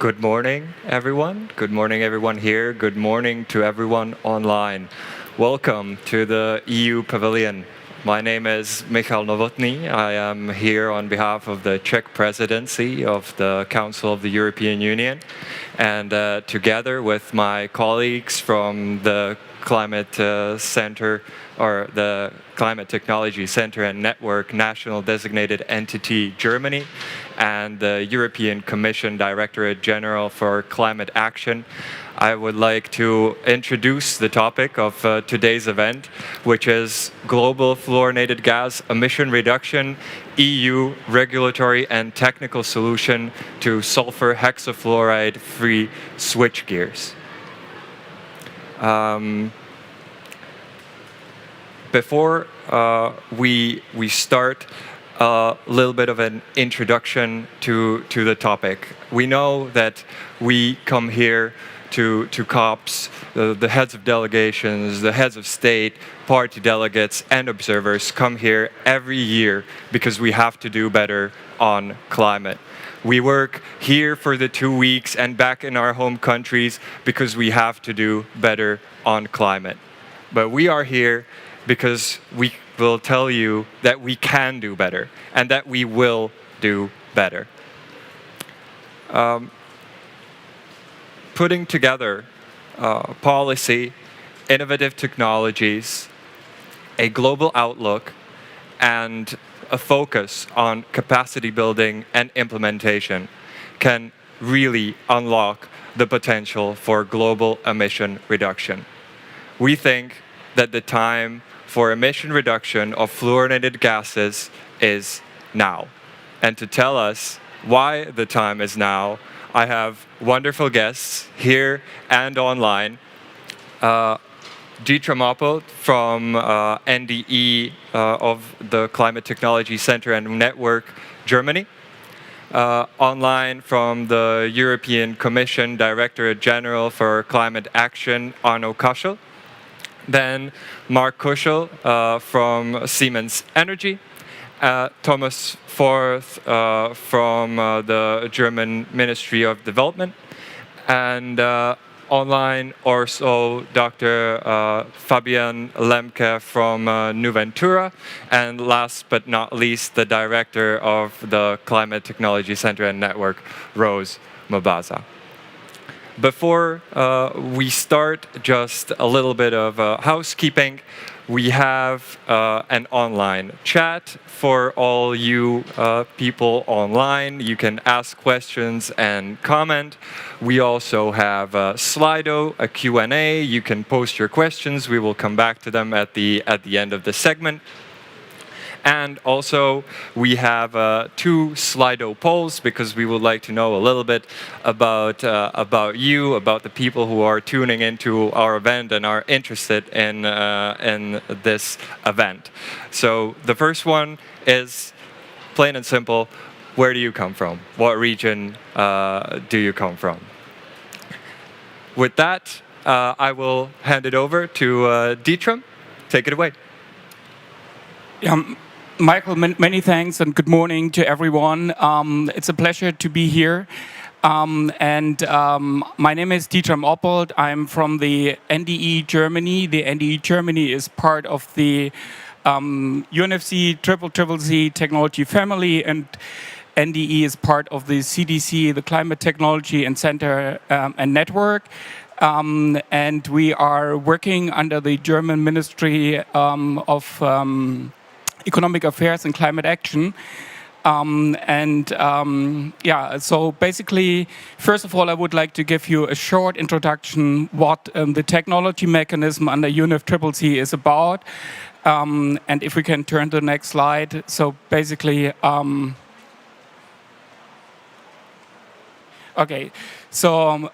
Good morning, everyone. Good morning, everyone here. Good morning to everyone online. Welcome to the EU Pavilion. My name is Michal Novotný. I am here on behalf of the Czech Presidency of the Council of the European Union. And together with my colleagues from the Climate Center, or the Climate Technology Center and Network National Designated Entity Germany, and the European Commission Directorate General for Climate Action, I would like to introduce the topic of today's event, which is Global Fluorinated Gas Emission Reduction, EU Regulatory and Technical Solution to Sulfur Hexafluoride-Free Switchgears. Before we start, a little bit of an introduction to the topic. We know that we come here to COPs, the heads of delegations, the heads of state, party delegates, and observers come here every year because we have to do better on climate. We work here for the 2 weeks and back in our home countries because we have to do better on climate. But we are here because we will tell you that we can do better and that we will do better. Putting together policy, innovative technologies, a global outlook, and a focus on capacity building and implementation can really unlock the potential for global emission reduction. We think that the time for emission reduction of fluorinated gases is now. And to tell us why the time is now, I have wonderful guests here and online. Dietram Oppelt from NDE of the Climate Technology Center and Network Germany. Online from the European Commission Directorate General for Climate Action, Arno Kaschel. Then Mark Kuschel from Siemens Energy, Thomas Forth from the German Ministry of Development, and online also Dr. Fabian Lemke from Nuventura, and last but not least, the director of the Climate Technology Center and Network, Rose Mabaza. Before we start, just a little bit of housekeeping. We have an online chat for all you people online. You can ask questions and comment. We also have Slido, a Q&A. You can post your questions. We will come back to them at the end of the segment. And also, we have 2 Slido polls because we would like to know a little bit about you, about the people who are tuning into our event and are interested in this event. So the first one is plain and simple: where do you come from? What region do you come from? With that, I will hand it over to Dietram. Take it away. Michael, many thanks and good morning to everyone. It's a pleasure to be here. My name is Dietram Oppelt. I'm from the NDE Germany. The NDE Germany is part of the UNFC CCC technology family, and NDE is part of the CDC, the Climate Technology and Center and Network. And we are working under the German Ministry of Economic Affairs and Climate Action. So basically, first of all, I would like to give you a short introduction what the technology mechanism under UNFCCC is about. And if we can turn to the next slide. So basically, okay, so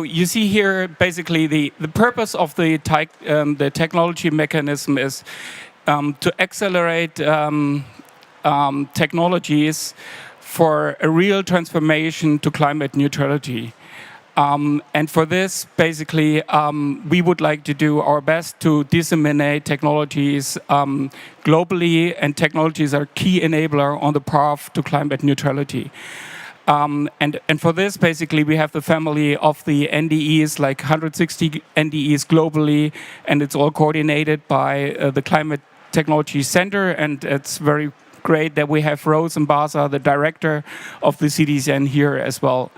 you see here, basically, the purpose of the technology mechanism is to accelerate technologies for a real transformation to climate neutrality. And for this, basically, we would like to do our best to disseminate technologies globally, and technologies are a key enabler on the path to climate neutrality. And for this, basically, we have the family of the NDEs, like 160 NDEs globally, and it's all coordinated by the Climate Technology Center. And it's very great that we have Rose and Baza, the director of the CDCN, here as well.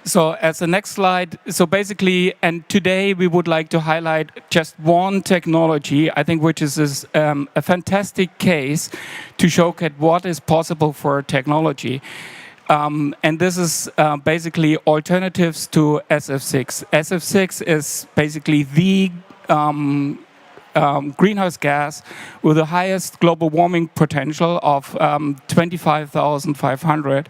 So as the next slide, so basically, and today we would like to highlight just one technology, I think, which is a fantastic case to showcase what is possible for technology. And this is basically alternatives to SF6. SF6 is basically the greenhouse gas with the highest global warming potential of 25,500.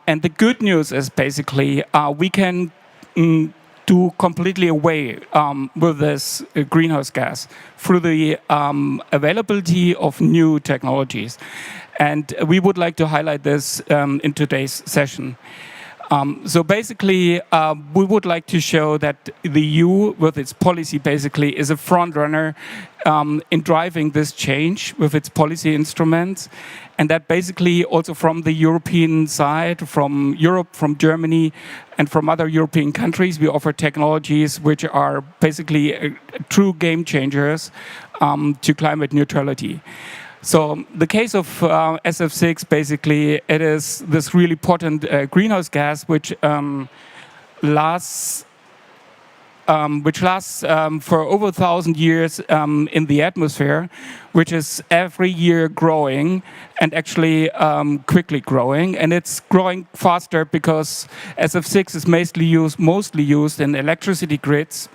And the good news is basically we can do completely away with this greenhouse gas through the availability of new technologies. And we would like to highlight this in today's session. So basically, we would like to show that the EU, with its policy, basically is a front runner in driving this change with its policy instruments, and that basically also from the European side, from Europe, from Germany, and from other European countries, we offer technologies which are basically true game changers to climate neutrality. So the case of SF6, basically, it is this really potent greenhouse gas which lasts for over 1,000 years in the atmosphere, which is every year growing and actually quickly growing. And it's growing faster because SF6 is mostly used in electricity grids.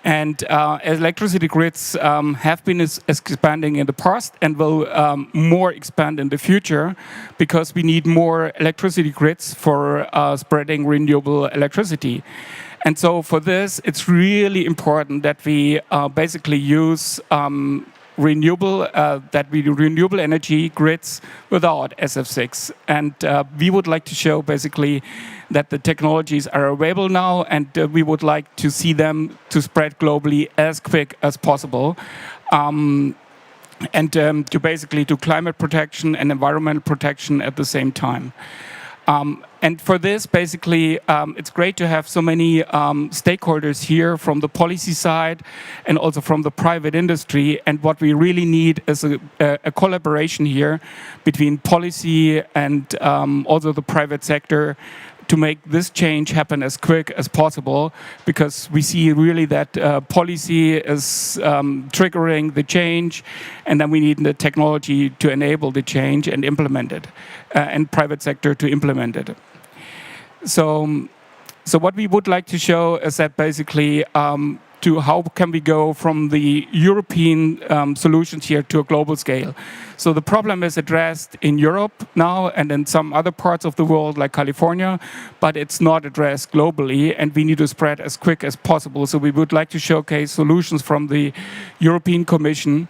And electricity grids have been expanding in the past and will more expand in the future because we need more electricity grids for spreading renewable electricity. And so for this, it's really important that we basically use renewable energy grids without SF6. And we would like to show basically that the technologies are available now, and we would like to see them to spread globally as quick as possible. And to basically do climate protection and environmental protection at the same time. And for this, basically, it's great to have so many stakeholders here from the policy side and also from the private industry. And what we really need is a collaboration here between policy and also the private sector to make this change happen as quick as possible, because we see really that policy is triggering the change, and then we need the technology to enable the change and implement it, and private sector to implement it. So what we would like to show is that basically to how can we go from the European solutions here to a global scale. So the problem is addressed in Europe now and in some other parts of the world like California, but it's not addressed globally, and we need to spread as quick as possible. So we would like to showcase solutions from the European Commission.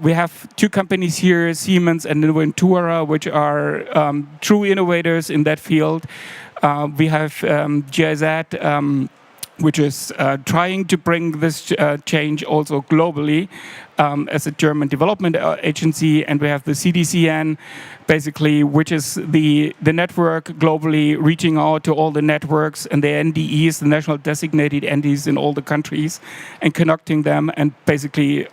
We have two companies here, Siemens and Ventura, which are true innovators in that field. We have GIZ, which is trying to bring this change also globally as a German development agency. And we have the CDCN, basically, which is the network globally reaching out to all the networks and the NDEs, the national designated entities in all the countries, and connecting them, and basically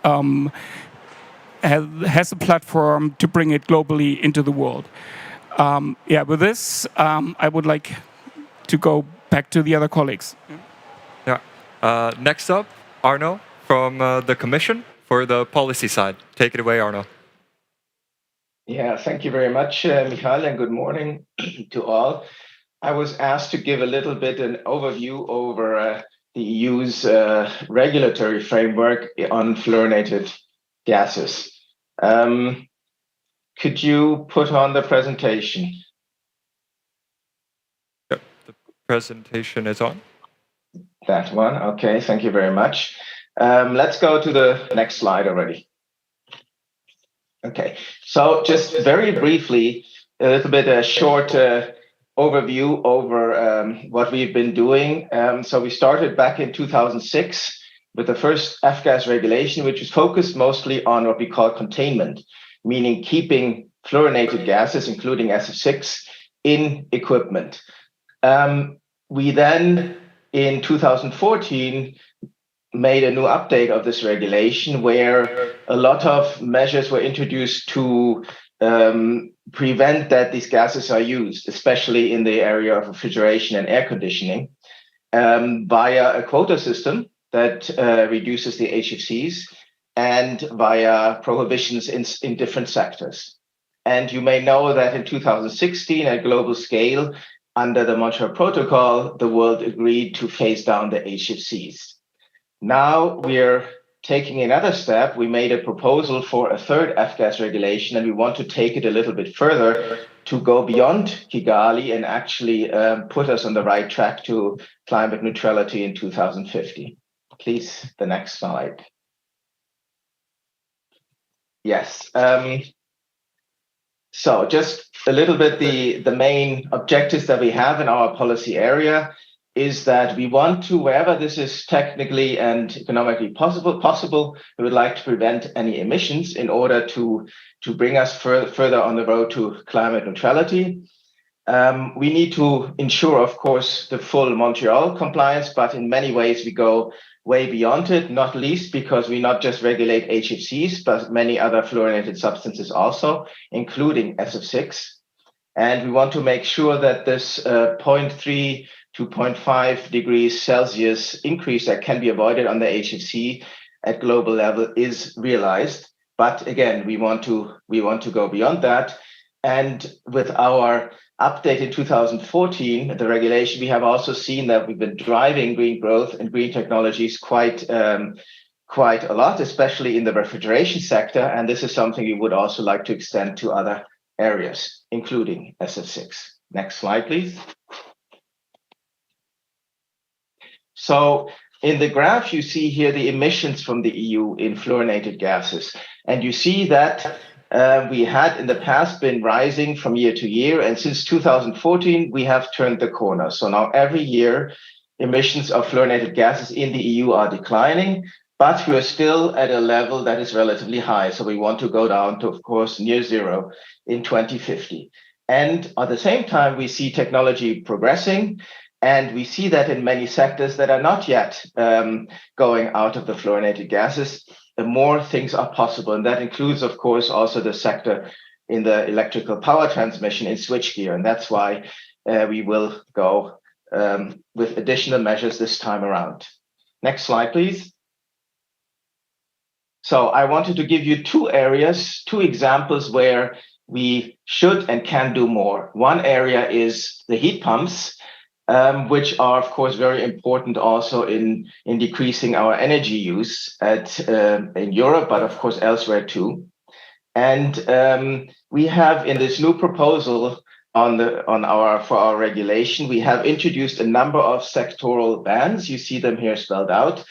has a platform to bring it globally into the world. With this, I would like to go back to the other colleagues. Next up, Arno from the Commission for the policy side. Take it away, Arno. Yeah, thank you very much, Michael, and good morning to all. I was asked to give a little bit an overview over the EU's regulatory framework on fluorinated gases. Could you put on the presentation? Yep, the presentation is on. That one, okay, thank you very much. Let's go to the next slide already. Okay, so just very briefly, a little bit a short overview over what we've been doing. So we started back in 2006 with the first F-gas regulation, which is focused mostly on what we call containment, meaning keeping fluorinated gases, including SF6, in equipment. We then, in 2014, made a new update of this regulation where a lot of measures were introduced to prevent that these gases are used, especially in the area of refrigeration and air conditioning, via a quota system that reduces the HFCs and via prohibitions in different sectors. And you may know that in 2016, at global scale, under the Montreal Protocol, the world agreed to phase down the HFCs. Now we're taking another step. We made a proposal for a third F-gas regulation, and we want to take it a little bit further to go beyond Kigali and actually put us on the right track to climate neutrality in 2050. Please, the next slide. Yes. So just a little bit, the main objectives that we have in our policy area is that we want to, wherever this is technically and economically possible, we would like to prevent any emissions in order to bring us further on the road to climate neutrality. We need to ensure, of course, the full Montreal compliance, but in many ways we go way beyond it, not least because we not just regulate HFCs, but many other fluorinated substances also, including SF6. And we want to make sure that this 0.3 to 0.5 degrees Celsius increase that can be avoided on the HFC at global level is realized. But again, we want to go beyond that. And with our update in 2014, the regulation, we have also seen that we've been driving green growth and green technologies quite a lot, especially in the refrigeration sector. And this is something we would also like to extend to other areas, including SF6. Next slide, please. So in the graph, you see here the emissions from the EU in fluorinated gases. And you see that we had in the past been rising from year to year. And since 2014, we have turned the corner. So now every year, emissions of fluorinated gases in the EU are declining, but we are still at a level that is relatively high. So we want to go down to, of course, near zero in 2050. And at the same time, we see technology progressing. And we see that in many sectors that are not yet going out of the fluorinated gases, the more things are possible. And that includes, of course, also the sector in the electrical power transmission in switchgear. And that's why we will go with additional measures this time around. Next slide, please. So I wanted to give you two examples where we should and can do more. One area is the heat pumps, which are, of course, very important also in decreasing our energy use in Europe, but of course elsewhere too. And we have in this new proposal for our regulation, we have introduced a number of sectoral bans. You see them here spelled out,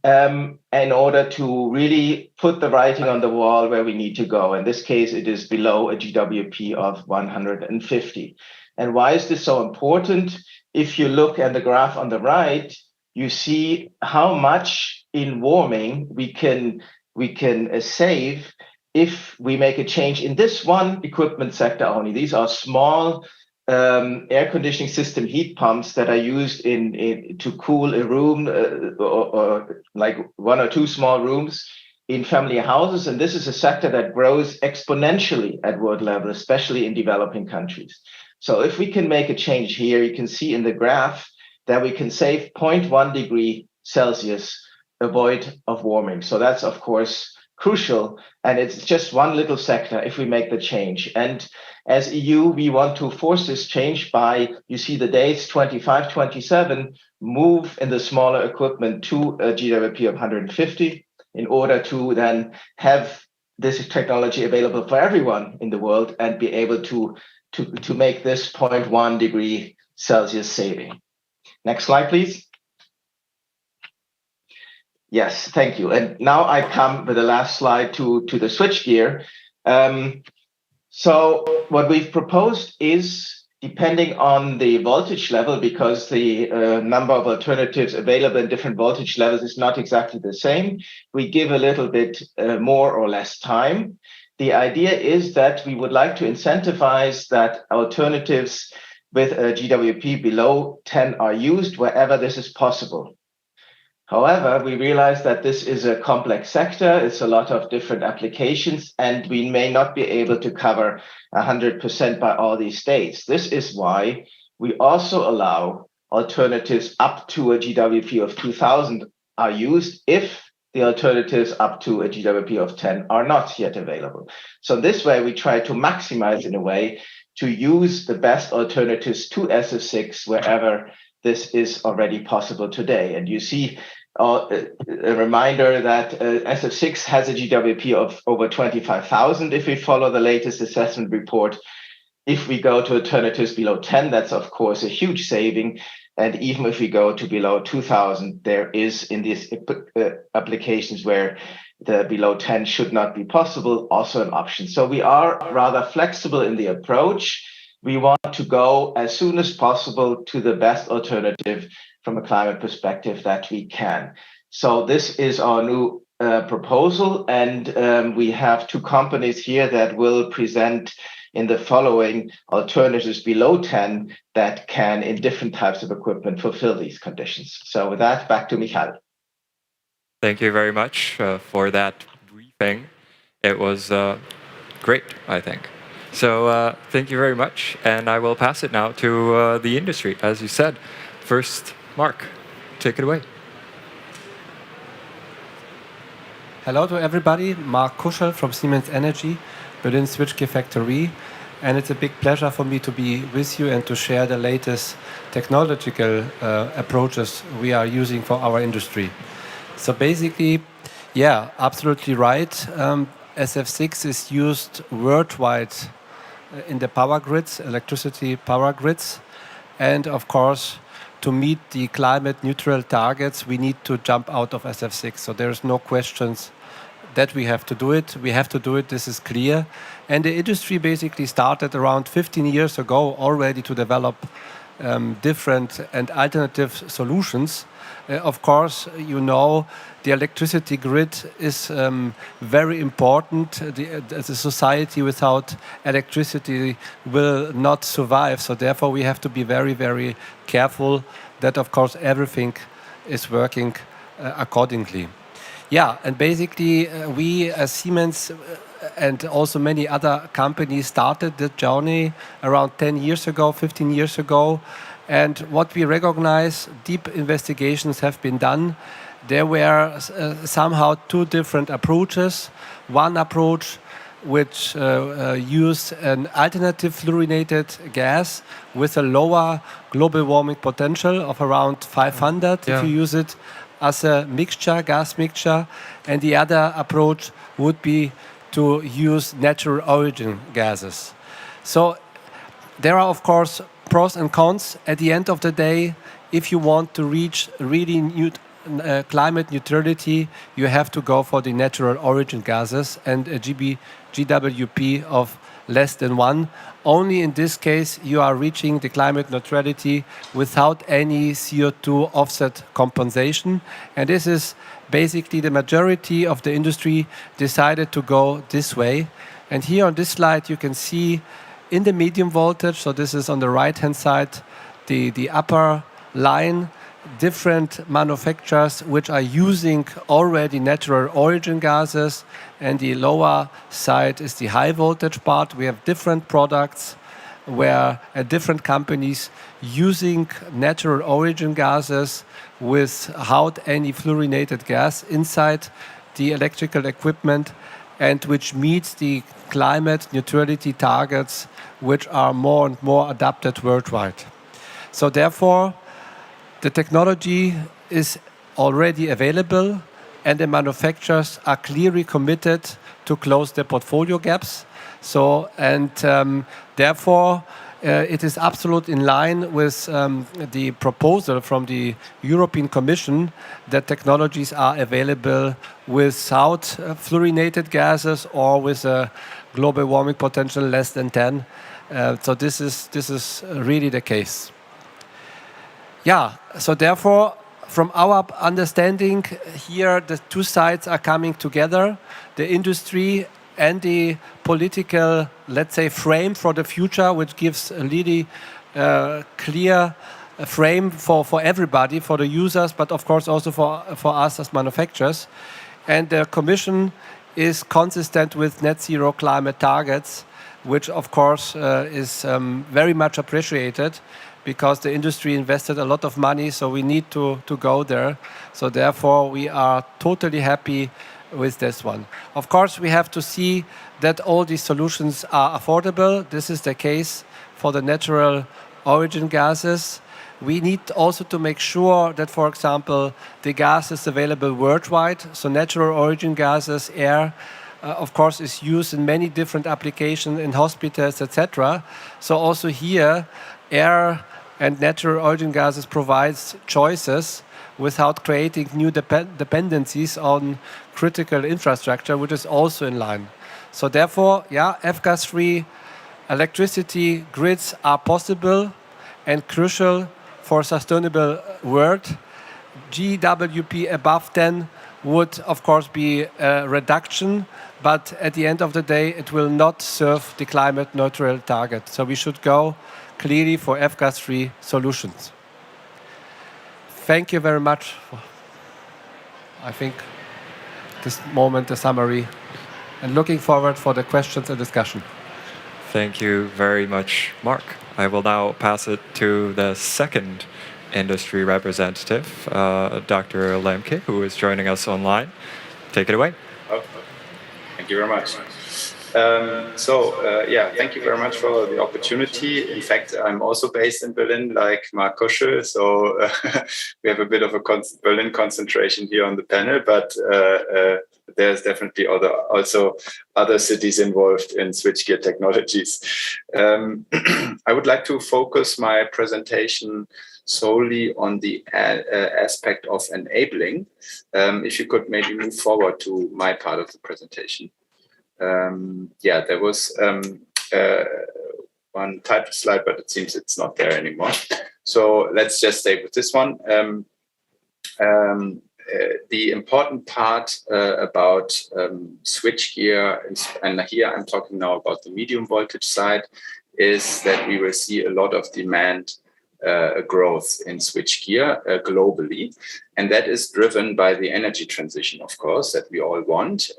in order to really put the writing on the wall where we need to go. In this case, it is below a GWP of 150. And why is this so important? If you look at the graph on the right, you see how much in warming we can save if we make a change in this one equipment sector only. These are small air conditioning system heat pumps that are used to cool a room or like one or two small rooms in family houses. And this is a sector that grows exponentially at world level, especially in developing countries. So if we can make a change here, you can see in the graph that we can save 0.1 degree Celsius avoid of warming. So that's, of course, crucial. And it's just one little sector if we make the change. And as EU, we want to force this change by, you see the dates, 25, 27, move in the smaller equipment to a GWP of 150 in order to then have this technology available for everyone in the world and be able to make this 0.1 degree Celsius saving. Next slide, please. Yes, thank you. And now I come with the last slide to the switchgear. So what we've proposed is, depending on the voltage level, because the number of alternatives available in different voltage levels is not exactly the same, we give a little bit more or less time. The idea is that we would like to incentivize that alternatives with a GWP below 10 are used wherever this is possible. However, we realize that this is a complex sector, it's a lot of different applications, and we may not be able to cover 100% by all these states. This is why we also allow alternatives up to a GWP of 2000 are used if the alternatives up to a GWP of 10 are not yet available. So this way we try to maximize in a way to use the best alternatives to SF6 wherever this is already possible today. And you see a reminder that SF6 has a GWP of over 25,000 if we follow the latest assessment report. If we go to alternatives below 10, that's of course a huge saving. And even if we go to below 2,000, there is in these applications where the below 10 should not be possible, also an option. So we are rather flexible in the approach. We want to go as soon as possible to the best alternative from a climate perspective that we can. So this is our new proposal, and we have two companies here that will present in the following alternatives below 10 that can, in different types of equipment, fulfill these conditions. So with that, back to Michael. Thank you very much for that briefing. It was great, I think. So thank you very much, and I will pass it now to the industry, as you said. First, Mark, take it away. Hello to everybody, Mark Kuschel from Siemens Energy, Berlin Switchgear Factory, and it's a big pleasure for me to be with you and to share the latest technological approaches we are using for our industry. So basically, yeah, absolutely right. SF6 is used worldwide in the power grids, electricity power grids, and of course, to meet the climate neutral targets, we need to jump out of SF6. So there's no questions that we have to do it. We have to do it, this is clear. And the industry basically started around 15 years ago already to develop different and alternative solutions. Of course, you know, the electricity grid is very important. The society without electricity will not survive. So therefore, we have to be very, very careful that, of course, everything is working accordingly. Yeah, and basically, we as Siemens and also many other companies started the journey around 10 years ago, 15 years ago. And what we recognize, deep investigations have been done. There were somehow two different approaches. One approach which used an alternative fluorinated gas with a lower global warming potential of around 500 if you use it as a mixture, gas mixture. And the other approach would be to use natural origin gases. So there are, of course, pros and cons. At the end of the day, if you want to reach really climate neutrality, you have to go for the natural origin gases and a GWP of less than 1. Only in this case, you are reaching the climate neutrality without any CO2 offset compensation. And this is basically the majority of the industry decided to go this way. And here on this slide, you can see in the medium voltage, so this is on the right-hand side, the upper line, different manufacturers which are using already natural origin gases, and the lower side is the high voltage part. We have different products where different companies using natural origin gases without any fluorinated gas inside the electrical equipment, and which meets the climate neutrality targets which are more and more adapted worldwide. So therefore, the technology is already available and the manufacturers are clearly committed to close their portfolio gaps. So, and therefore, it is absolutely in line with the proposal from the European Commission that technologies are available without fluorinated gases or with a global warming potential less than 10. So this is really the case. Yeah, so therefore, from our understanding here, the two sides are coming together. The industry and the political, let's say, frame for the future, which gives a really clear frame for everybody, for the users, but of course also for us as manufacturers. And the Commission is consistent with net zero climate targets, which of course is very much appreciated, because the industry invested a lot of money, so we need to go there. So therefore we are totally happy with this one. Of course, we have to see that all these solutions are affordable. This is the case for the natural origin gases. We need also to make sure that, for example, the gas is available worldwide. So natural origin gases, air, of course, is used in many different applications in hospitals, etc. So also here, air and natural origin gases provides choices without creating new dependencies on critical infrastructure, which is also in line. So therefore, yeah, F-gas-free electricity grids are possible and crucial for a sustainable world. GWP above 10 would, of course, be a reduction, but at the end of the day, it will not serve the climate neutral target. So we should go clearly for F-gas-free solutions. Thank you very much. I think this moment, the summary, and looking forward for the questions and discussion. Thank you very much, Mark. I will now pass it to the second industry representative, Dr. Lemke, who is joining us online. Take it away. Oh, thank you very much. Thank you very much for the opportunity. In fact, I'm also based in Berlin, like Mark Kuschel, so we have a bit of a Berlin concentration here on the panel, but there's definitely also other cities involved in switchgear technologies. I would like to focus my presentation solely on the aspect of enabling. If you could maybe move forward to my part of the presentation. There was one type of slide, but it seems it's not there anymore. So let's just stay with this one. The important part about switchgear, and here I'm talking now about the medium voltage side, is that we will see a lot of demand growth in switchgear globally. And that is driven by the energy transition, of course, that we all want.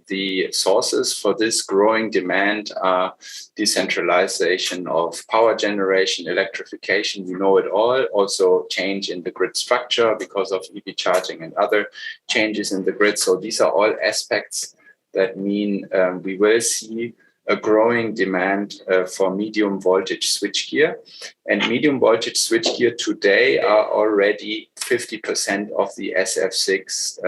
The sources for this growing demand are decentralization of power generation, electrification, we know it all, also change in the grid structure because of EV charging and other changes in the grid. So these are all aspects that mean we will see a growing demand for medium voltage switchgear. And medium voltage switchgear today are already 50% of the SF6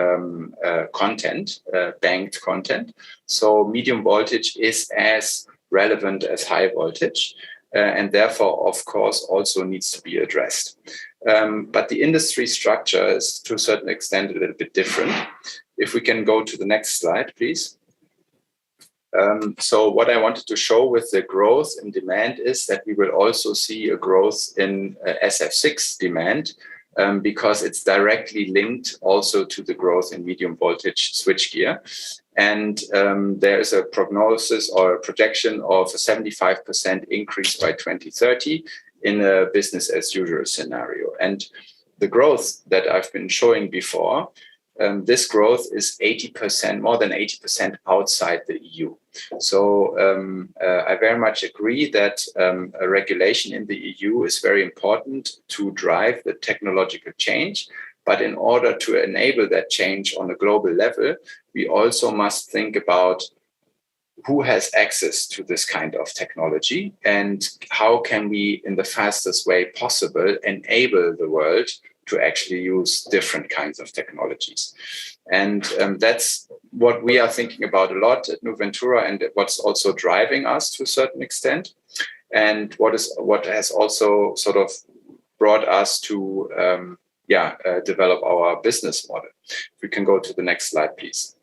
content, banked content. So medium voltage is as relevant as high voltage, and therefore, of course, also needs to be addressed. But the industry structure is, to a certain extent, a little bit different. If we can go to the next slide, please. So what I wanted to show with the growth in demand is that we will also see a growth in SF6 demand because it's directly linked also to the growth in medium voltage switchgear. And there is a prognosis or a projection of a 75% increase by 2030 in a business as usual scenario. And the growth that I've been showing before, this growth is 80%, more than 80% outside the EU. So I very much agree that a regulation in the EU is very important to drive the technological change. But in order to enable that change on a global level, we also must think about who has access to this kind of technology and how can we, in the fastest way possible, enable the world to actually use different kinds of technologies. And that's what we are thinking about a lot at Nuventura, and what's also driving us to a certain extent, and what has also sort of brought us to develop our business model. If we can go to the next slide, please.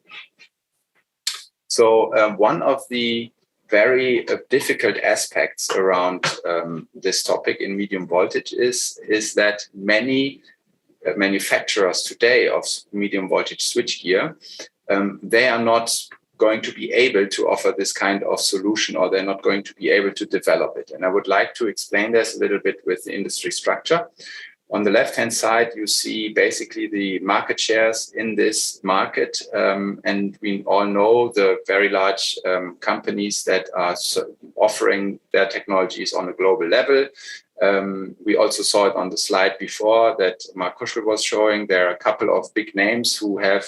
So one of the very difficult aspects around this topic in medium voltage is that many manufacturers today of medium voltage switchgear, they are not going to be able to offer this kind of solution, or they're not going to be able to develop it. And I would like to explain this a little bit with the industry structure. On the left-hand side, you see basically the market shares in this market. And we all know the very large companies that are offering their technologies on a global level. We also saw it on the slide before that Mark Kuschel was showing. There are a couple of big names who have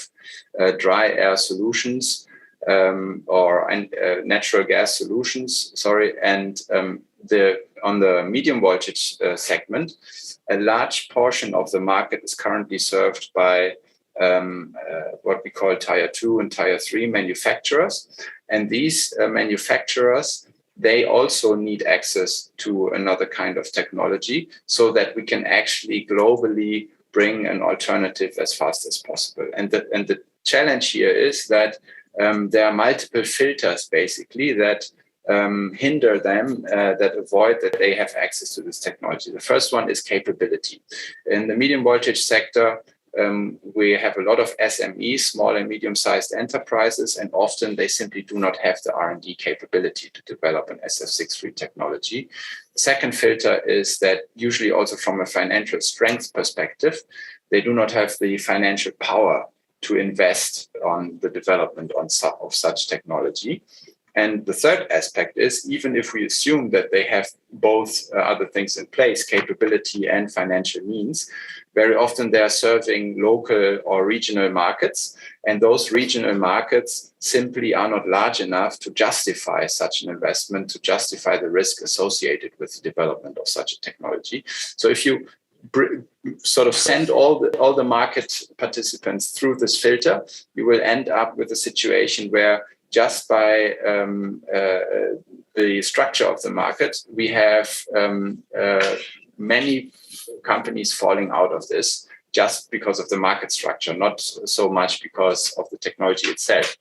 dry air solutions or natural gas solutions, and on the medium voltage segment, a large portion of the market is currently served by what we call Tier 2 and Tier 3 manufacturers. And these manufacturers, they also need access to another kind of technology so that we can actually globally bring an alternative as fast as possible. And the challenge here is that there are multiple filters, basically, that hinder them, that avoid that they have access to this technology. The first one is capability. In the medium voltage sector, we have a lot of SMEs, small and medium-sized enterprises, and often they simply do not have the R&D capability to develop an SF6-free technology. The second filter is that usually also from a financial strength perspective, they do not have the financial power to invest on the development of such technology. And the third aspect is, even if we assume that they have both other things in place, capability and financial means, very often they are serving local or regional markets. And those regional markets simply are not large enough to justify such an investment, to justify the risk associated with the development of such a technology. So if you sort of send all the market participants through this filter, you will end up with a situation where just by the structure of the market, we have many companies falling out of this just because of the market structure, not so much because of the technology itself.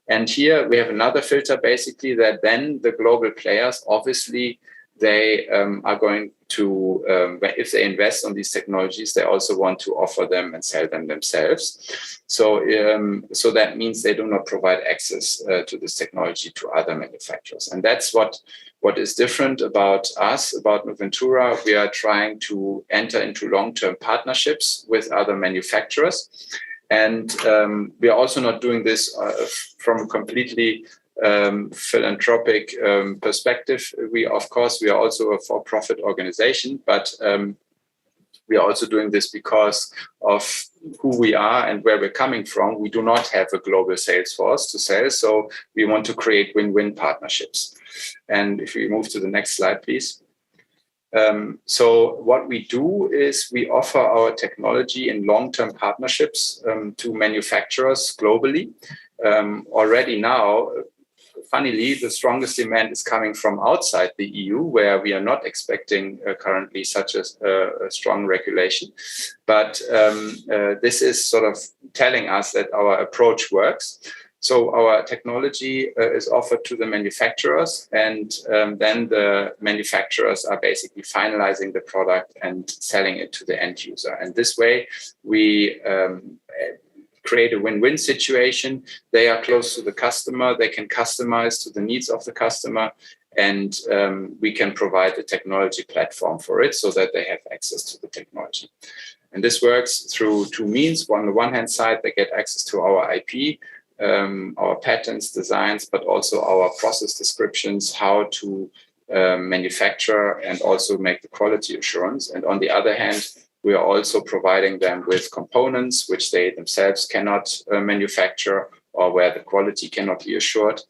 And here we have another filter, basically, that then the global players, obviously, they are going to, if they invest on these technologies, they also want to offer them and sell them themselves. So that means they do not provide access to this technology to other manufacturers. And that's what is different about us, about Noventura. We are trying to enter into long-term partnerships with other manufacturers. And we are also not doing this from a completely philanthropic perspective. We are also a for-profit organization, but we are also doing this because of who we are and where we're coming from. We do not have a global sales force to sell, so we want to create win-win partnerships. And if we move to the next slide, please. So what we do is we offer our technology in long-term partnerships to manufacturers globally. Already now, funnily, the strongest demand is coming from outside the EU, where we are not expecting currently such a strong regulation. But this is sort of telling us that our approach works. So our technology is offered to the manufacturers, and then the manufacturers are basically finalizing the product and selling it to the end user. And this way, we create a win-win situation. They are close to the customer. They can customize to the needs of the customer, and we can provide the technology platform for it so that they have access to the technology. And this works through two means. On the one hand side, they get access to our IP, our patents, designs, but also our process descriptions, how to manufacture and also make the quality assurance. And on the other hand, we are also providing them with components which they themselves cannot manufacture, or where the quality cannot be assured.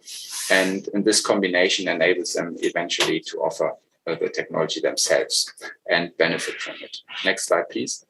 And this combination enables them eventually to offer the technology themselves and benefit from it. Next slide, please.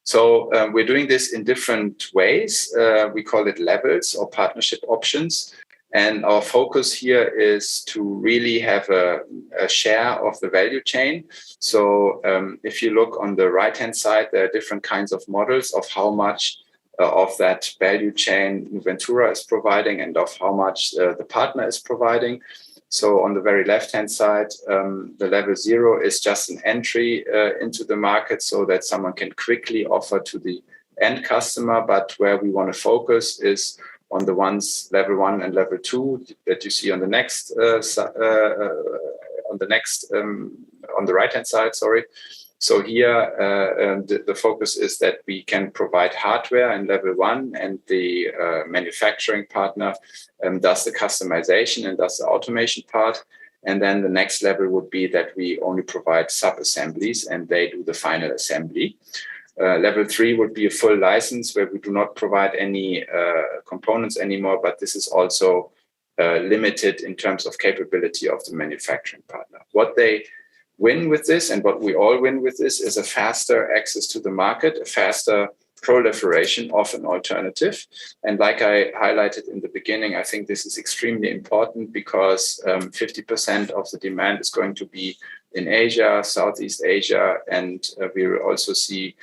So we're doing this in different ways. We call it levels or partnership options. And our focus here is to really have a share of the value chain. So if you look on the right-hand side, there are different kinds of models of how much of that value chain Noventura is providing and of how much the partner is providing. So on the very left-hand side, the level 0 is just an entry into the market so that someone can quickly offer to the end customer. But where we want to focus is on the ones level 1 and level 2 that you see on the next on the right hand side, sorry. So here the focus is that we can provide hardware in level 1, and the manufacturing partner does the customization and does the automation part. And then the next level would be that we only provide sub-assemblies and they do the final assembly. Level 3 would be a full license where we do not provide any components anymore, but this is also limited in terms of capability of the manufacturing partner. What they win with this, and what we all win with this, is a faster access to the market, a faster proliferation of an alternative. And like I highlighted in the beginning, I think this is extremely important because 50% of the demand is going to be in Asia, Southeast Asia, and we will also see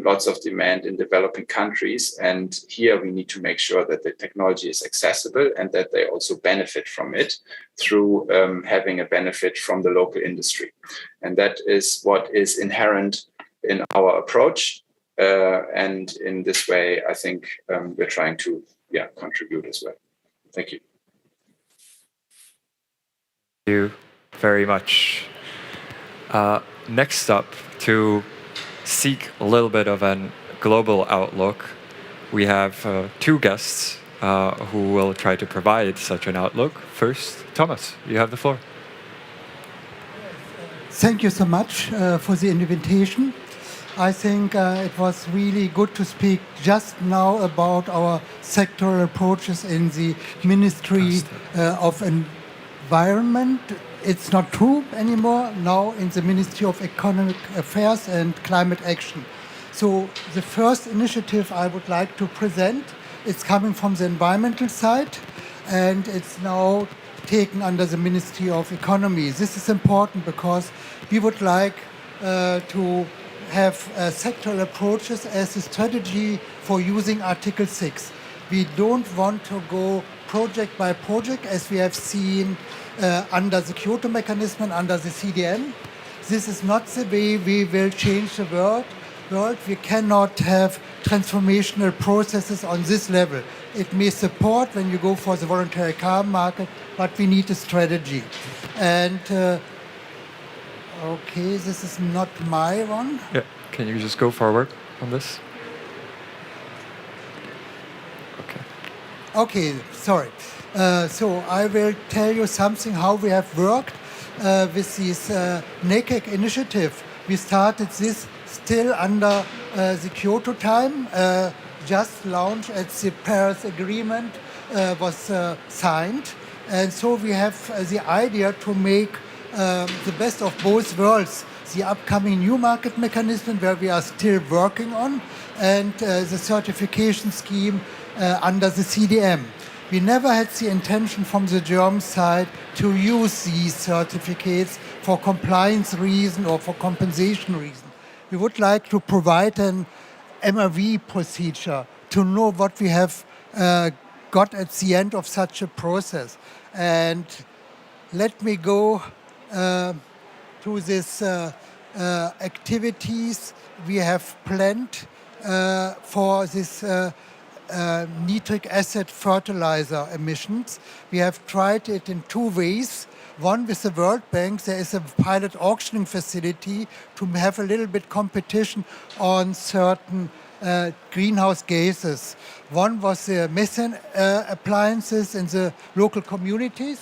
lots of demand in developing countries. And here we need to make sure that the technology is accessible and that they also benefit from it through having a benefit from the local industry. And that is what is inherent in our approach. And in this way, I think we're trying to contribute as well. Thank you. Thank you very much. Next up, to seek a little bit of a global outlook, we have two guests who will try to provide such an outlook. First, Thomas, you have the floor. Thank you so much for the invitation. I think it was really good to speak just now about our sectoral approaches in the Ministry of Environment. It's not true anymore now in the Ministry of Economic Affairs and Climate Action. So the first initiative I would like to present is coming from the environmental side, and it's now taken under the Ministry of Economy. This is important because we would like to have sectoral approaches as a strategy for using Article 6. We don't want to go project by project as we have seen under the Kyoto mechanism and under the CDM. This is not the way we will change the world. We cannot have transformational processes on this level. It may support when you go for the voluntary carbon market, but we need a strategy. And okay, this is not my one. Yeah, can you just go forward on this? Okay, sorry. So I will tell you something how we have worked with this NECEC initiative. We started this still under the Kyoto time, just launched at the Paris Agreement was signed. And so we have the idea to make the best of both worlds, the upcoming new market mechanism where we are still working on, and the certification scheme under the CDM. We never had the intention from the German side to use these certificates for compliance reason or for compensation reason. We would like to provide an MRV procedure to know what we have got at the end of such a process. And let me go to these activities we have planned for this nitric acid fertilizer emissions. We have tried it in two ways. One, with the World Bank, there is a pilot auctioning facility to have a little bit competition on certain greenhouse gases. One was the methane appliances in the local communities.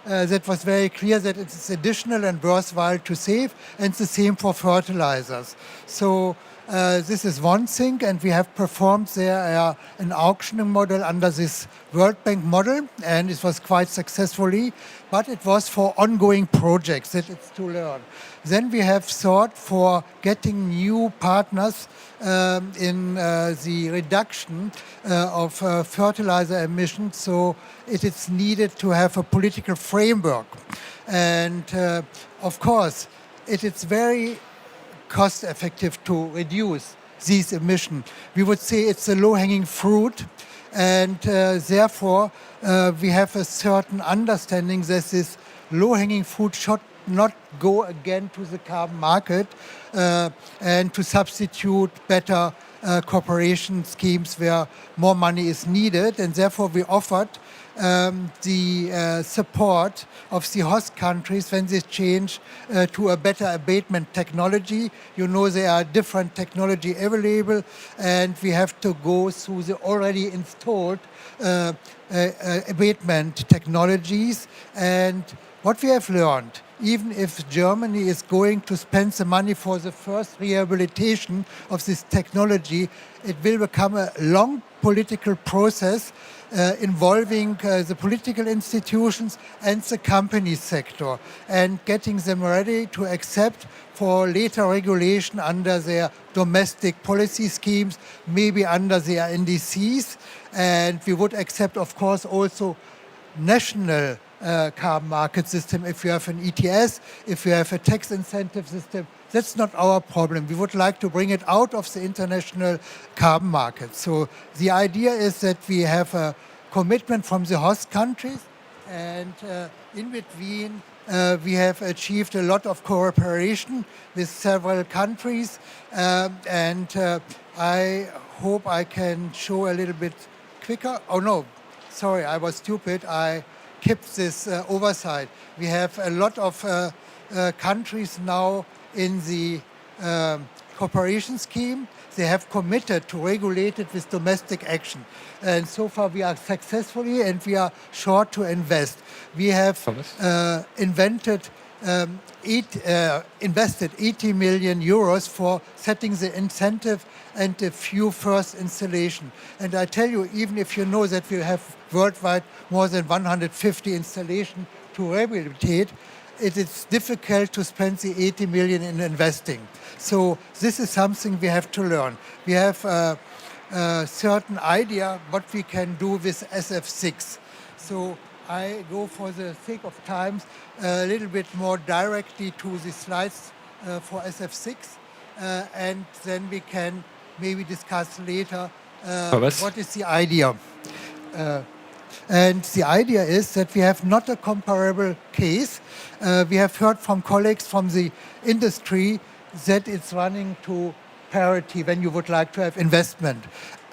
That was very clear that it is additional and worthwhile to save, and the same for fertilizers. So this is one thing, and we have performed there an auctioning model under this World Bank model, and it was quite successfully, but it was for ongoing projects that it's to learn. Then we have sought for getting new partners in the reduction of fertilizer emissions, so it is needed to have a political framework. And of course, it is very cost effective to reduce these emissions. We would say it's a low-hanging fruit, and therefore we have a certain understanding that this low-hanging fruit should not go again to the carbon market and to substitute better cooperation schemes where more money is needed, and therefore we offered the support of the host countries when they change to a better abatement technology. You know, there are different technology available, and we have to go through the already installed abatement technologies. And what we have learned, even if Germany is going to spend the money for the first rehabilitation of this technology, it will become a long political process involving the political institutions and the company sector, and getting them ready to accept for later regulation under their domestic policy schemes, maybe under their NDCs. And we would accept, of course, also national carbon market system. If you have an ETS, if you have a tax incentive system, that's not our problem. We would like to bring it out of the international carbon market. So the idea is that we have a commitment from the host countries, and in between we have achieved a lot of cooperation with several countries, and I hope I can show a little bit quicker. Oh no, sorry, I was stupid. I kept this oversight. We have a lot of countries now in the cooperation scheme. They have committed to regulate it with domestic action. And so far we are successfully, and we are sure to invest. We have invested 80 million euros for setting the incentive and a few first installation. And I tell you, even if you know that we have worldwide more than 150 installations to rehabilitate, it is difficult to spend the 80 million in investing. So this is something we have to learn. We have a certain idea what we can do with SF6. So I go, for the sake of time, a little bit more directly to the slides for SF6, and then we can maybe discuss later what is the idea. And the idea is that we have not a comparable case. We have heard from colleagues from the industry that it's running to parity when you would like to have investment.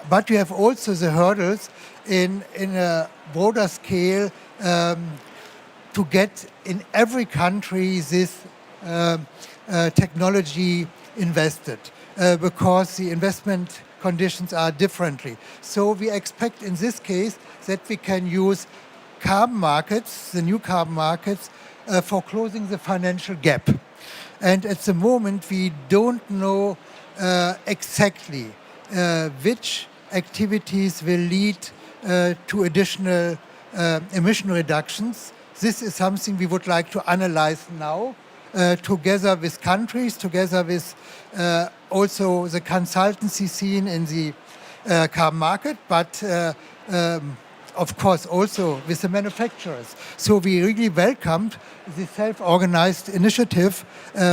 But you have also the hurdles in a broader scale to get in every country this technology invested, because the investment conditions are differently. So we expect in this case that we can use carbon markets, the new carbon markets, for closing the financial gap. And at the moment we don't know exactly which activities will lead to additional emission reductions. This is something we would like to analyze now, together with countries, together with also the consultancy scene in the carbon market, but of course also with the manufacturers. So we really welcomed the self-organized initiative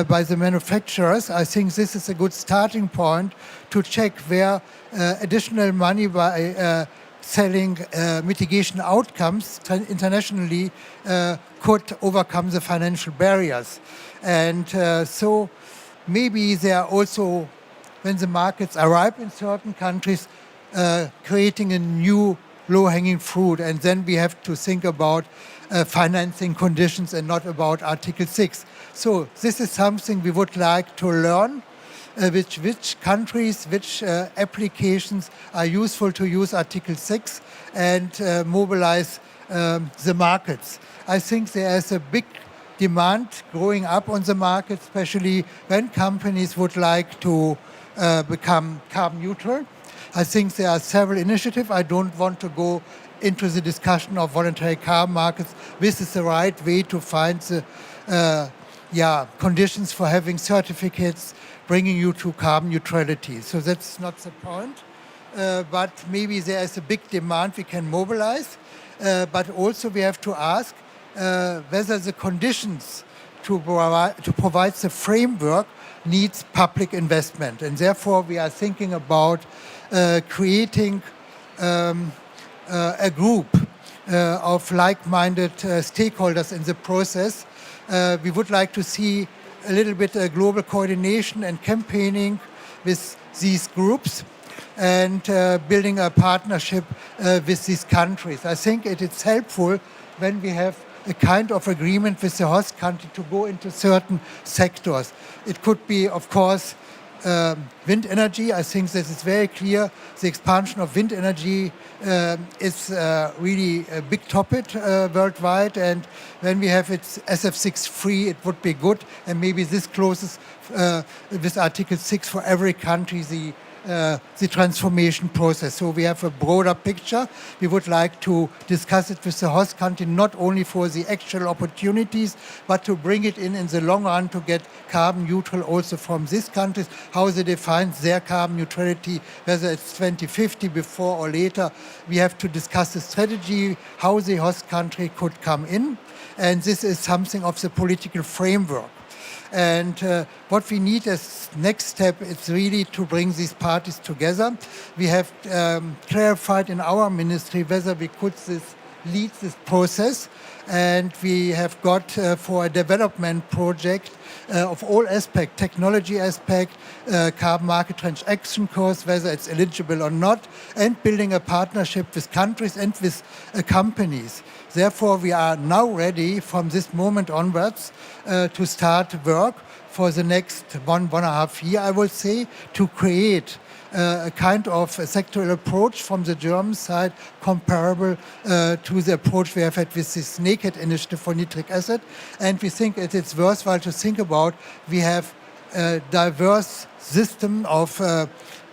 by the manufacturers. I think this is a good starting point to check where additional money by selling mitigation outcomes internationally could overcome the financial barriers. And so maybe there are also, when the markets are ripe in certain countries, creating a new low-hanging fruit, and then we have to think about financing conditions and not about Article 6. So this is something we would like to learn, which countries, which applications are useful to use Article 6 and mobilize the markets. I think there is a big demand growing up on the market, especially when companies would like to become carbon neutral. I think there are several initiatives. I don't want to go into the discussion of voluntary carbon markets. This is the right way to find the conditions for having certificates bringing you to carbon neutrality. So that's not the point. But maybe there is a big demand we can mobilize. But also we have to ask whether the conditions to provide the framework needs public investment. And therefore we are thinking about creating a group of like-minded stakeholders in the process. We would like to see a little bit global coordination and campaigning with these groups. and building a partnership with these countries. I think it is helpful when we have a kind of agreement with the host country to go into certain sectors. It could be, of course, wind energy. I think this is very clear. The expansion of wind energy is really a big topic worldwide, and when we have it SF6-free, it would be good, and maybe this closes with Article 6 for every country the transformation process. So we have a broader picture. We would like to discuss it with the host country, not only for the actual opportunities, but to bring it in the long run to get carbon neutral also from these countries, how they define their carbon neutrality, whether it's 2050 before or later. We have to discuss the strategy, how the host country could come in. And this is something of the political framework. And what we need as next step is really to bring these parties together. We have clarified in our ministry whether we could lead this process, and we have got for a development project of all aspects, technology aspect, carbon market transaction cost, whether it's eligible or not, and building a partnership with countries and with companies. Therefore, we are now ready from this moment onwards to start work for the next 1.5 years, I would say, to create a kind of a sectoral approach from the German side comparable to the approach we have had with this naked initiative for nitric acid. And we think it's worthwhile to think about, we have a diverse system of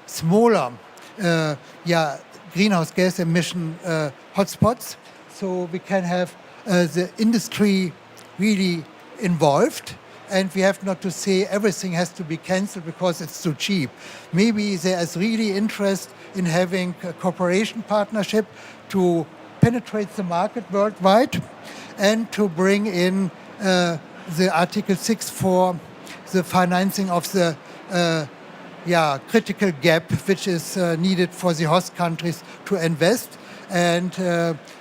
smaller greenhouse gas emission hotspots. So we can have the industry really involved, and we have not to say everything has to be cancelled because it's too cheap. Maybe there is really interest in having a cooperation partnership to penetrate the market worldwide and to bring in the Article 6 for the financing of the critical gap which is needed for the host countries to invest. And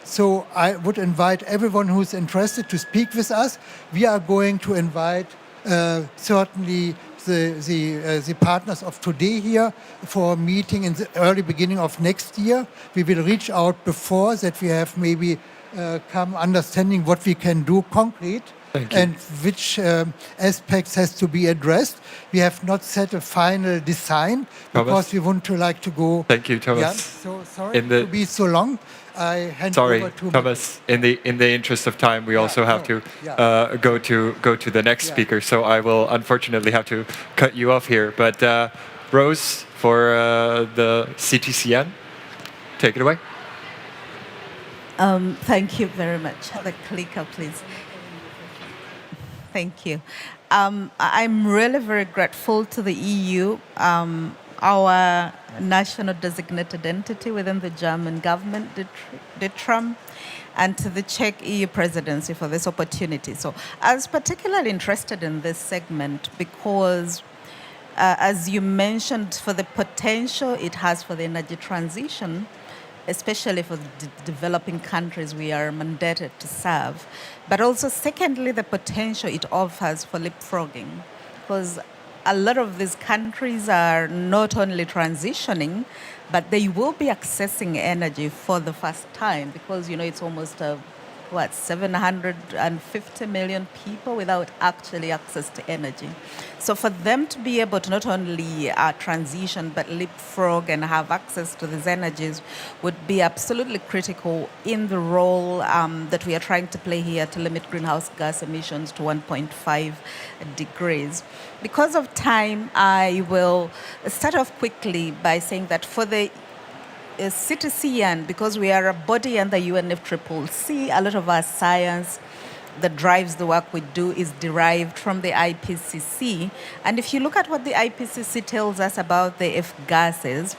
so I would invite everyone who's interested to speak with us. We are going to invite certainly the partners of today here for a meeting in the early beginning of next year. We will reach out before that we have maybe come understanding what we can do concrete and which aspects has to be addressed. We have not set a final design because we want to like to go. Thank you, Thomas. Yeah, so sorry to be so long. I hand over to Thomas. In the interest of time, we also have to go to the next speaker. So I will unfortunately have to cut you off here. But Rose for the CTCN, take it away. Thank you very much. The clicker, please. Thank you. I'm really very grateful to the EU, our national designated entity within the German government, DITRAM, and to the Czech EU presidency for this opportunity. So I was particularly interested in this segment because, as you mentioned, for the potential it has for the energy transition, especially for the developing countries we are mandated to serve, but also secondly, the potential it offers for leapfrogging, because a lot of these countries are not only transitioning, but they will be accessing energy for the first time, because it's almost 750 million people without actually access to energy. So for them to be able to not only transition but leapfrog and have access to these energies would be absolutely critical in the role that we are trying to play here to limit greenhouse gas emissions to 1.5 degrees. Because of time, I will start off quickly by saying that for the CTCN, because we are a body under UNFCCC, a lot of our science that drives the work we do is derived from the IPCC. And if you look at what the IPCC tells us about the F gases,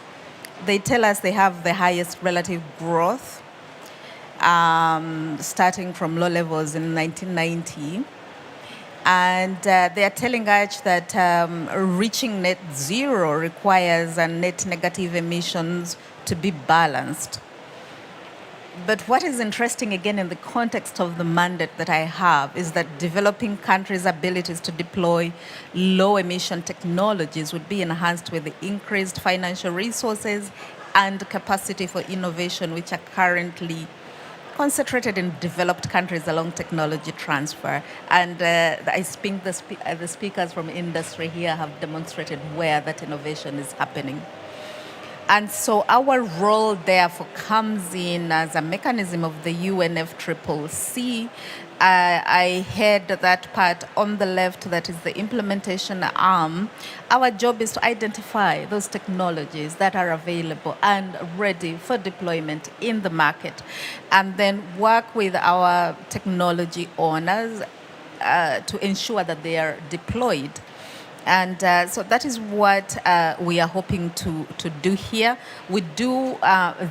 they tell us they have the highest relative growth, starting from low levels in 1990. And they are telling us that reaching net zero requires net negative emissions to be balanced. But what is interesting, again, in the context of the mandate that I have, is that developing countries' abilities to deploy low-emission technologies would be enhanced with the increased financial resources and capacity for innovation, which are currently concentrated in developed countries along technology transfer. And I think the speakers from industry here have demonstrated where that innovation is happening. And so our role, therefore, comes in as a mechanism of the UNFCCC. I head that part on the left, that is the implementation arm. Our job is to identify those technologies that are available and ready for deployment in the market, and then work with our technology owners to ensure that they are deployed. And so that is what we are hoping to do here. We do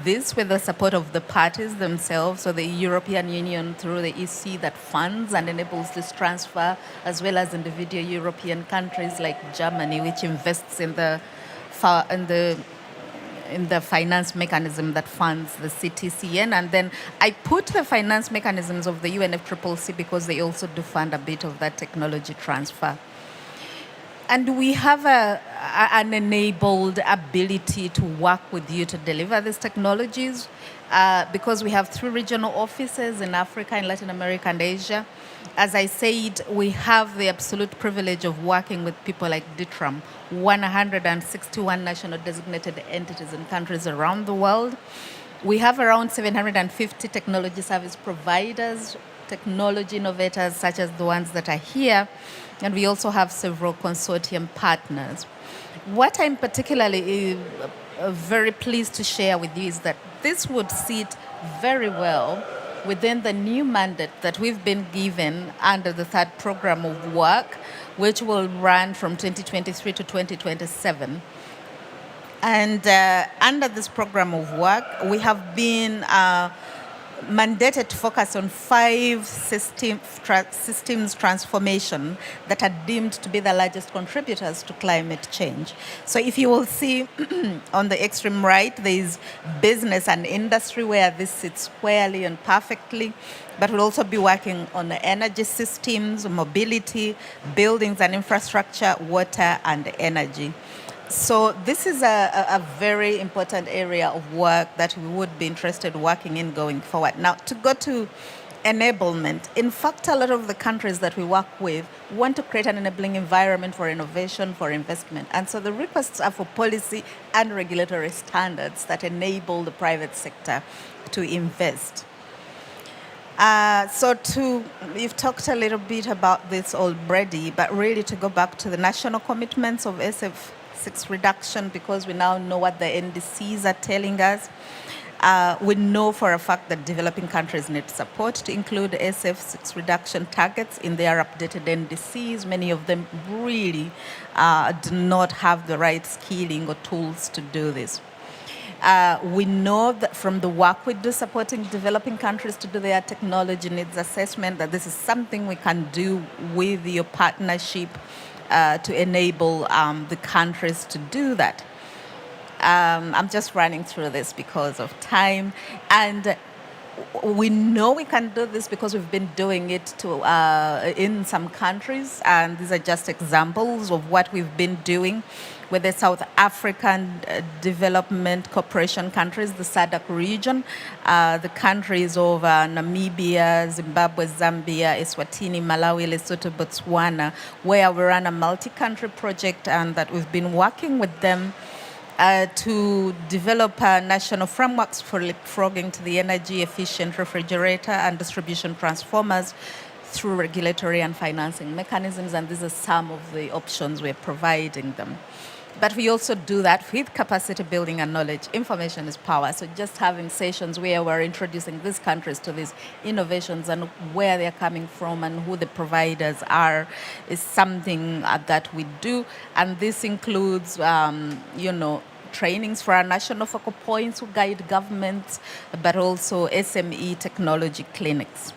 this with the support of the parties themselves, so the European Union through the EC that funds and enables this transfer, as well as individual European countries like Germany, which invests in the finance mechanism that funds the CTCN. And then I put the finance mechanisms of the UNFCCC because they also do fund a bit of that technology transfer. And we have an enabled ability to work with you to deliver these technologies because we have 3 regional offices in Africa, in Latin America, and Asia. As I said, we have the absolute privilege of working with people like DITRAM, 161 national designated entities in countries around the world. We have around 750 technology service providers, technology innovators such as the ones that are here, and we also have several consortium partners. What I'm particularly very pleased to share with you is that this would sit very well within the new mandate that we've been given under the 3rd program of work, which will run from 2023 to 2027. And under this program of work, we have been mandated to focus on 5 systems transformation that are deemed to be the largest contributors to climate change. So if you will see on the extreme right, there is business and industry, where this sits squarely and perfectly, but we'll also be working on the energy systems, mobility, buildings and infrastructure, water and energy. So this is a very important area of work that we would be interested in working in going forward. Now, to go to enablement, in fact, a lot of the countries that we work with want to create an enabling environment for innovation, for investment. And so the requests are for policy and regulatory standards that enable the private sector to invest. You've talked a little bit about this already, but really to go back to the national commitments of SF6 reduction, because we now know what the NDCs are telling us. We know for a fact that developing countries need support to include SF6 reduction targets in their updated NDCs. Many of them really do not have the right skilling or tools to do this. We know that from the work we do supporting developing countries to do their technology needs assessment, that this is something we can do with your partnership to enable the countries to do that. I'm just running through this because of time. And we know we can do this because we've been doing it in some countries. And these are just examples of what we've been doing with the South African Development Cooperation countries, the SADC region, the countries of Namibia, Zimbabwe, Zambia, Eswatini, Malawi, Lesotho, Botswana, where we run a multi-country project and that we've been working with them to develop national frameworks for leapfrogging to the energy-efficient refrigerator and distribution transformers through regulatory and financing mechanisms, and these are some of the options we're providing them. But we also do that with capacity building and knowledge. Information is power. So just having sessions where we're introducing these countries to these innovations and where they're coming from and who the providers are is something that we do. And this includes, trainings for our national focal points who guide governments, but also SME technology clinics.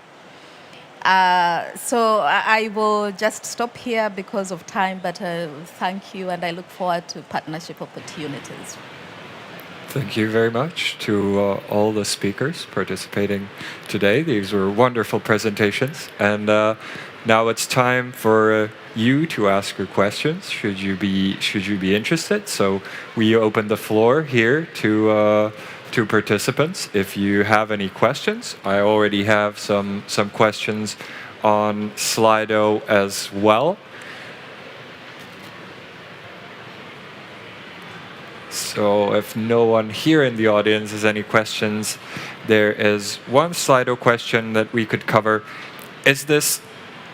So I will just stop here because of time, but thank you, and I look forward to partnership opportunities. Thank you very much to all the speakers participating today. These were wonderful presentations. And now it's time for you to ask your questions, should you be interested. So we open the floor here to participants. If you have any questions, I already have some questions on Slido as well. So if no one here in the audience has any questions, there is one Slido question that we could cover. Is this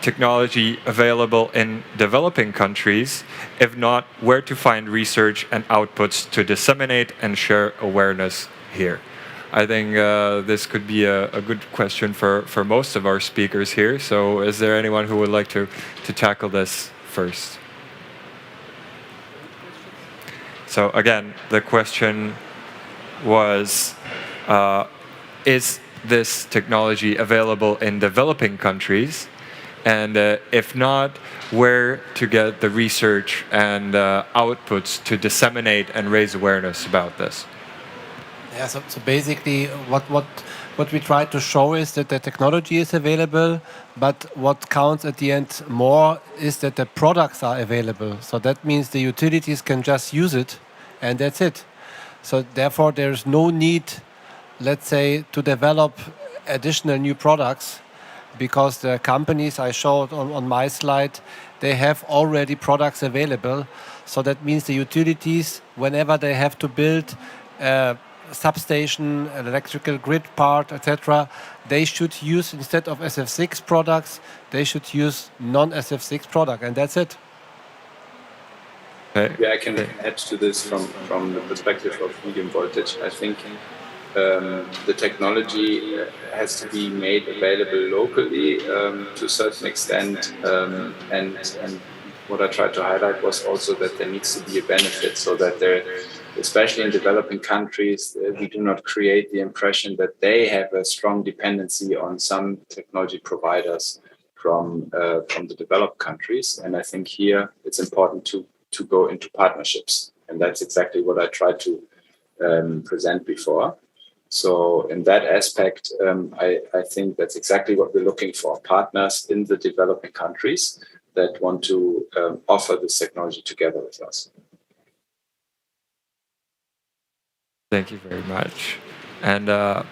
technology available in developing countries? If not, where to find research and outputs to disseminate and share awareness here? I think this could be a good question for most of our speakers here. So is there anyone who would like to tackle this first? So again, the question was, is this technology available in developing countries? And if not, where to get the research and outputs to disseminate and raise awareness about this? Yeah, so basically what we try to show is that the technology is available, but what counts at the end more is that the products are available. So that means the utilities can just use it, and that's it. So therefore, there's no need, let's say, to develop additional new products, because the companies I showed on my slide, they have already products available. So that means the utilities, whenever they have to build a substation, an electrical grid part, etc., they should use, instead of SF6 products, they should use non-SF6 product, and that's it. Yeah, I can add to this from the perspective of medium voltage. I think the technology has to be made available locally to a certain extent, and what I tried to highlight was also that there needs to be a benefit, so that there, especially in developing countries, we do not create the impression that they have a strong dependency on some technology providers from the developed countries. And I think here it's important to go into partnerships, and that's exactly what I tried to present before. So in that aspect, I think that's exactly what we're looking for: partners in the developing countries that want to offer this technology together with us. Thank you very much. And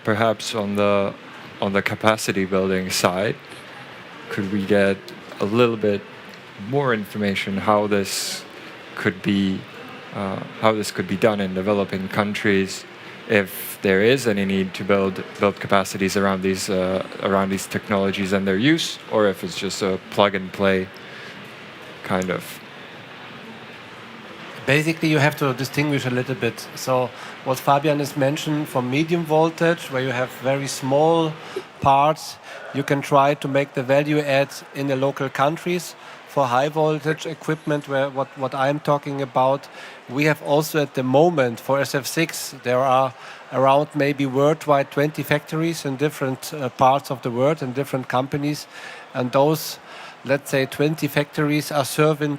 perhaps on the capacity building side, could we get a little bit more information how this could be done in developing countries, if there is any need to build capacities around these technologies and their use, or if it's just a plug and play kind of? Basically, you have to distinguish a little bit. So what Fabian has mentioned, from medium voltage, where you have very small parts, you can try to make the value add in the local countries. For high voltage equipment, where what I'm talking about, we have also at the moment for SF6, there are around maybe worldwide 20 factories in different parts of the world and different companies. And those, let's say, 20 factories are serving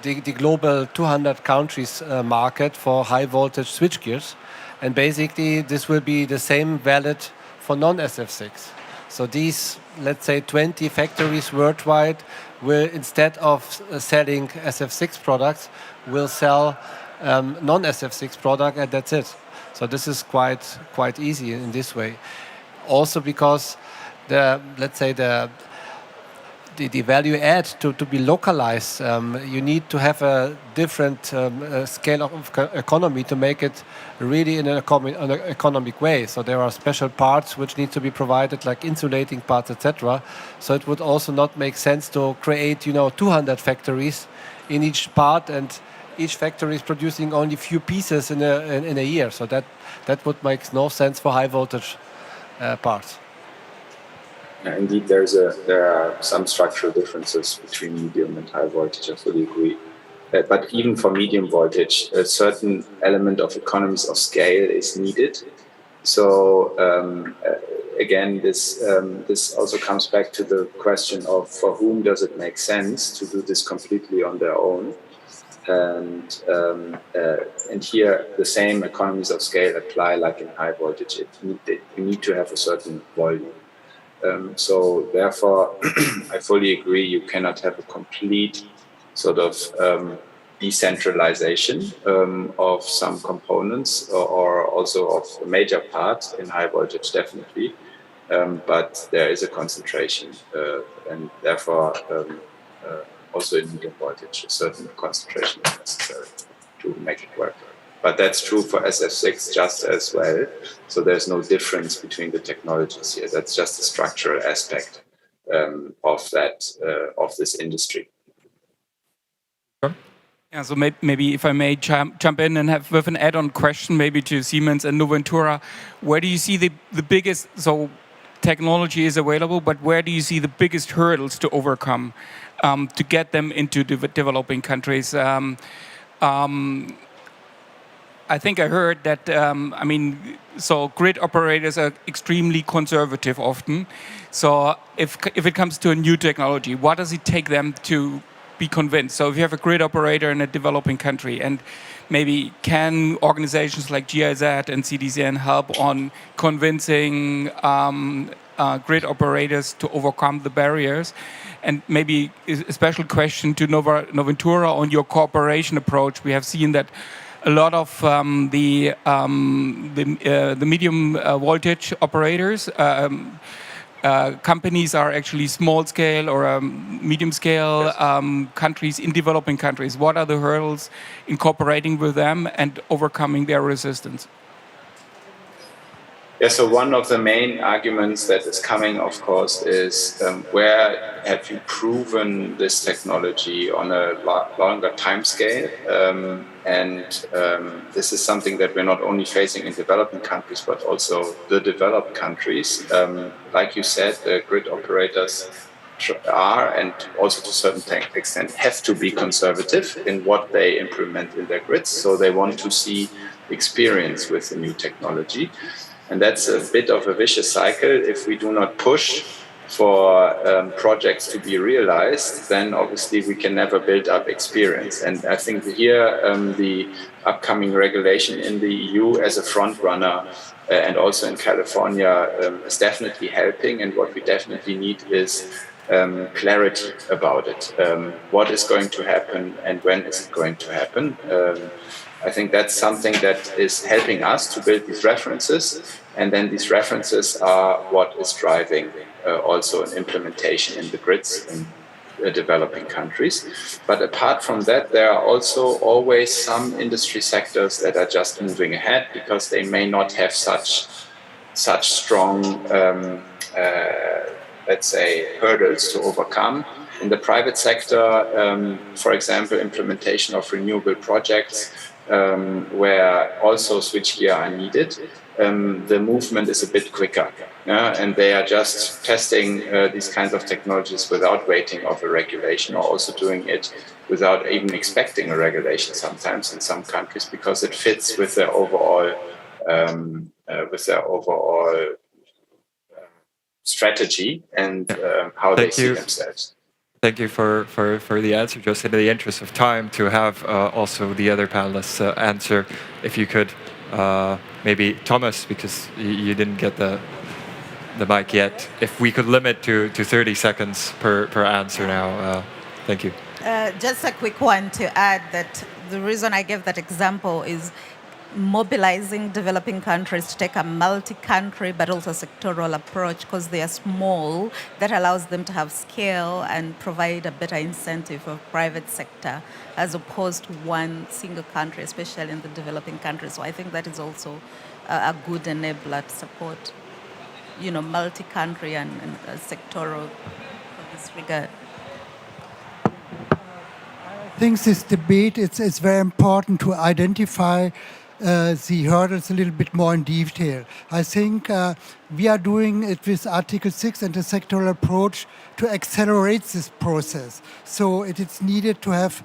the global 200 countries market for high voltage switchgears. And basically, this will be the same valid for non-SF6. So these, let's say, 20 factories worldwide will, instead of selling SF6 products, will sell non-SF6 product, and that's it. So this is quite easy in this way. Also because let's say the value add to be localized, you need to have a different scale of economy to make it really in an economic way. So there are special parts which need to be provided, like insulating parts, etc. So it would also not make sense to create, 200 factories in each part, and each factory is producing only a few pieces in a year. So that would make no sense for high voltage parts. Indeed, there are some structural differences between medium and high voltage. I fully agree. But even for medium voltage, a certain element of economies of scale is needed. So again, this also comes back to the question of for whom does it make sense to do this completely on their own. And here the same economies of scale apply like in high voltage. You need to have a certain volume. So therefore, I fully agree, you cannot have a complete sort of decentralization of some components or also of a major part in high voltage, definitely. But there is a concentration and therefore also in medium voltage, a certain concentration is necessary to make it work. But that's true for SF6 just as well. So there's no difference between the technologies here. That's just a structural aspect of this industry. Yeah, so maybe if I may jump in and have with an add-on question, maybe to Siemens and Noventura, where do you see the biggest? So technology is available, but where do you see the biggest hurdles to overcome to get them into developing countries? I think I heard that, so grid operators are extremely conservative often. So if it comes to a new technology, what does it take them to be convinced? So if you have a grid operator in a developing country, and maybe can organizations like GIZ and CDCN help on convincing grid operators to overcome the barriers? And maybe a special question to Noventura on your cooperation approach. We have seen that a lot of the medium voltage operators companies are actually small scale or medium scale countries in developing countries. What are the hurdles in cooperating with them and overcoming their resistance? Yeah, so one of the main arguments that is coming, of course, is where have you proven this technology on a longer time scale? This is something that we're not only facing in developing countries, but also the developed countries. Like you said, the grid operators are, and also to a certain extent, have to be conservative in what they implement in their grids. So they want to see experience with the new technology. And that's a bit of a vicious cycle. If we do not push for projects to be realized, then obviously we can never build up experience. And I think here the upcoming regulation in the EU as a front runner and also in California is definitely helping. And what we definitely need is clarity about it. What is going to happen and when is it going to happen? I think that's something that is helping us to build these references, and then these references are what is driving also an implementation in the grids in the developing countries. But apart from that, there are also always some industry sectors that are just moving ahead because they may not have such strong, let's say, hurdles to overcome. In the private sector, for example, implementation of renewable projects, where also switchgear are needed, the movement is a bit quicker. And they are just testing these kinds of technologies without waiting of a regulation, or also doing it without even expecting a regulation sometimes in some countries, because it fits with their overall strategy and how they see themselves. Thank you for the answer. Just in the interest of time, to have also the other panelists answer, if you could, maybe Thomas, because you didn't get the mic yet, if we could limit to 30 seconds per answer now. Thank you. Just a quick one to add that the reason I gave that example is mobilizing developing countries to take a multi-country but also sectoral approach, because they are small, that allows them to have scale and provide a better incentive for private sector as opposed to one single country, especially in the developing countries. So I think that is also a good enabler to support, multi-country and sectoral in this regard. I think this debate, it's very important to identify the hurdles a little bit more in detail. I think we are doing it with Article 6 and the sectoral approach to accelerate this process. So it is needed to have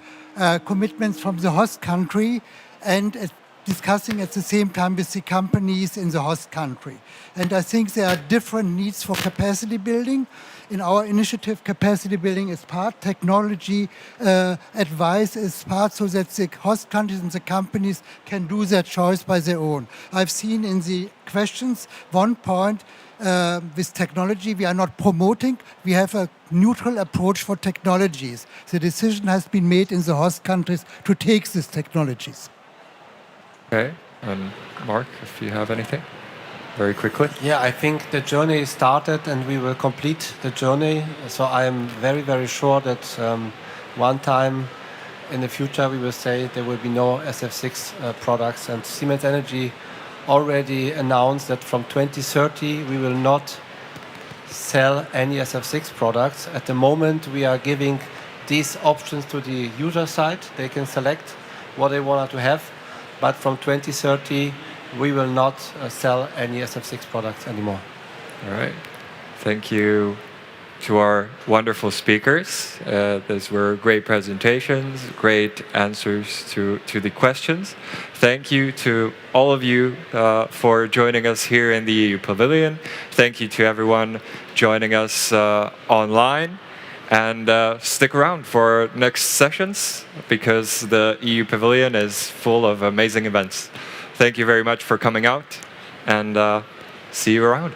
commitments from the host country and discussing at the same time with the companies in the host country. And I think there are different needs for capacity building. In our initiative, capacity building is part, technology advice is part, so that the host countries and the companies can do their choice by their own. I've seen in the questions one point with technology we are not promoting, we have a neutral approach for technologies. The decision has been made in the host countries to take these technologies. Okay, and Mark, if you have anything, very quickly. Yeah, I think the journey started and we will complete the journey. So I am very, very sure that one time in the future we will say there will be no SF6 products. And Siemens Energy already announced that from 2030 we will not sell any SF6 products. At the moment we are giving these options to the user side. They can select what they want to have. But from 2030 we will not sell any SF6 products anymore. All right. Thank you to our wonderful speakers. Those were great presentations, great answers to the questions. Thank you to all of you for joining us here in the EU Pavilion. Thank you to everyone joining us online. And stick around for next sessions because the EU Pavilion is full of amazing events. Thank you very much for coming out and see you around.